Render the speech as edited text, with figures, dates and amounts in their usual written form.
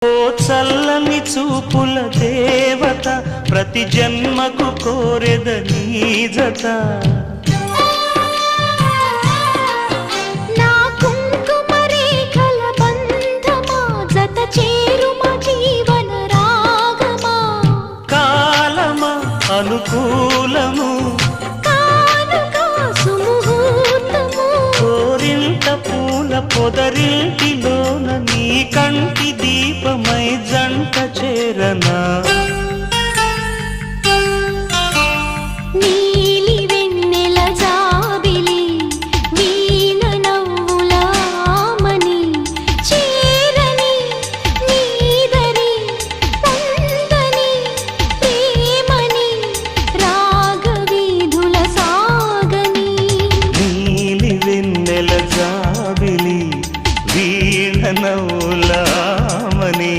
ఓ చల్లని చూపుల దేవత ప్రతి జన్మకు కోరెద నీ జత నా కుంకుమ రేఖల బంధమా జత చేరుమ జీవన రాగమా కాలమా అనుకూలము కానుక సుముహూర్తము కోరింత పూల పొదరింటిలోన నీ కంటి దీపమై జంట చేరనా